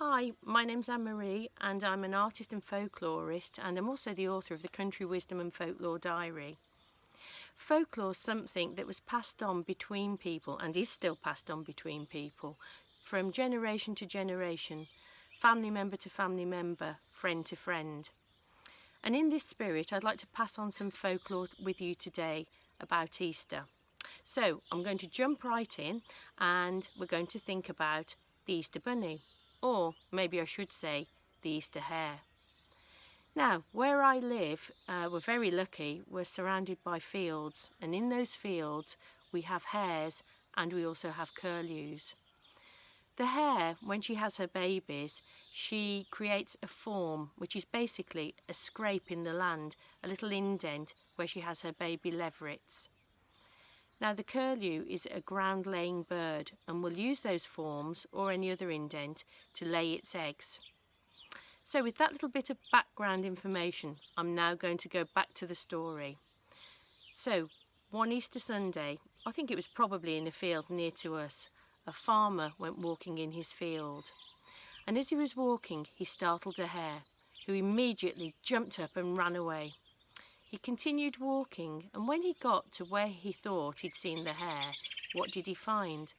Hi, my name's Anne-Marie and I'm an artist and folklorist, and I'm also the author of the Country Wisdom and Folklore Diary. Folklore is something that was passed on between people and is still passed on between people from generation to generation, family member to family member, friend to friend. And in this spirit, I'd like to pass on some folklore with you today about Easter. So I'm going to jump right in and we're going to think about the Easter Bunny, or maybe I should say the Easter Hare. Now, where I live, we're very lucky. We're surrounded by fields, and in those fields we have hares and we also have curlews. The hare, when she has her babies, she creates a form which is basically a scrape in the land, a little indent where she has her baby leverets. Now, the curlew is a ground-laying bird and will use those forms or any other indent to lay its eggs. So with that little bit of background information, I'm now going to go back to the story. So, one Easter Sunday, I think it was probably in a field near to us, a farmer went walking in his field. And as he was walking, he startled a hare, who immediately jumped up and ran away. He continued walking, and when he got to where he thought he'd seen the hare, what did he find?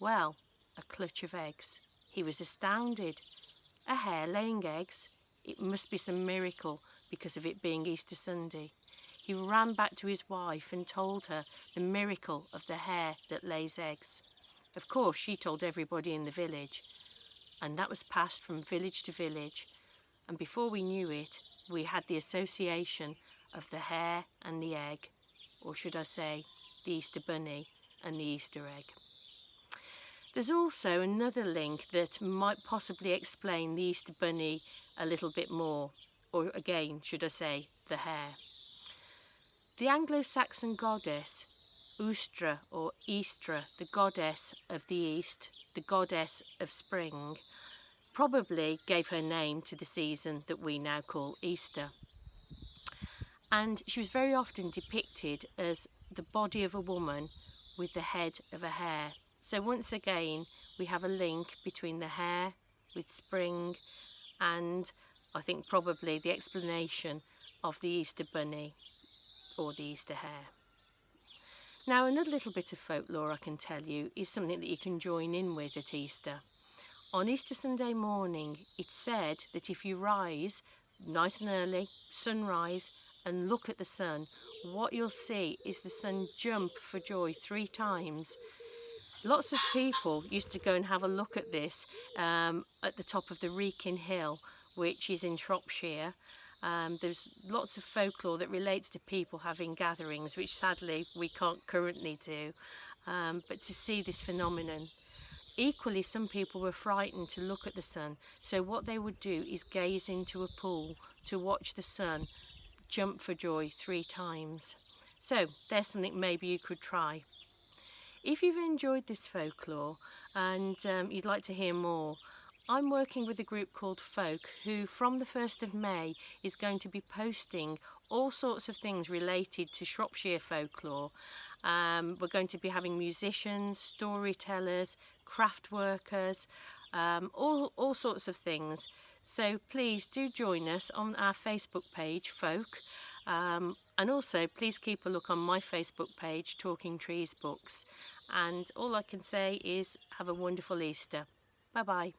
Well, a clutch of eggs. He was astounded. A hare laying eggs? It must be some miracle because of it being Easter Sunday. He ran back to his wife and told her the miracle of the hare that lays eggs. Of course, she told everybody in the village, and that was passed from village to village. And before we knew it, we had the association of the hare and the egg, or should I say, the Easter Bunny and the Easter egg. There's also another link that might possibly explain the Easter Bunny a little bit more, or again, should I say, the hare. The Anglo-Saxon goddess, Ustra or Eastra, the goddess of the East, the goddess of spring, probably gave her name to the season that we now call Easter. And she was very often depicted as the body of a woman with the head of a hare. So once again, we have a link between the hare with spring and I think probably the explanation of the Easter Bunny or the Easter Hare. Now, another little bit of folklore I can tell you is something that you can join in with at Easter. On Easter Sunday morning, it's said that if you rise nice and early, sunrise, and look at the sun, what you'll see is the sun jump for joy 3 times. Lots of people used to go and have a look at this at the top of the Wrekin Hill, which is in Shropshire. There's lots of folklore that relates to people having gatherings, which sadly we can't currently do, but to see this phenomenon. Equally, some people were frightened to look at the sun, so what they would do is gaze into a pool to watch the sun jump for joy 3 times. So there's something maybe you could try. If you've enjoyed this folklore and you'd like to hear more, I'm working with a group called Folk, who from the 1st of May is going to be posting all sorts of things related to Shropshire folklore. We're going to be having musicians, storytellers, craft workers, all sorts of things. So please do join us on our Facebook page, Folk, and also please keep a look on my Facebook page, Talking Trees Books. And all I can say is have a wonderful Easter. Bye-bye.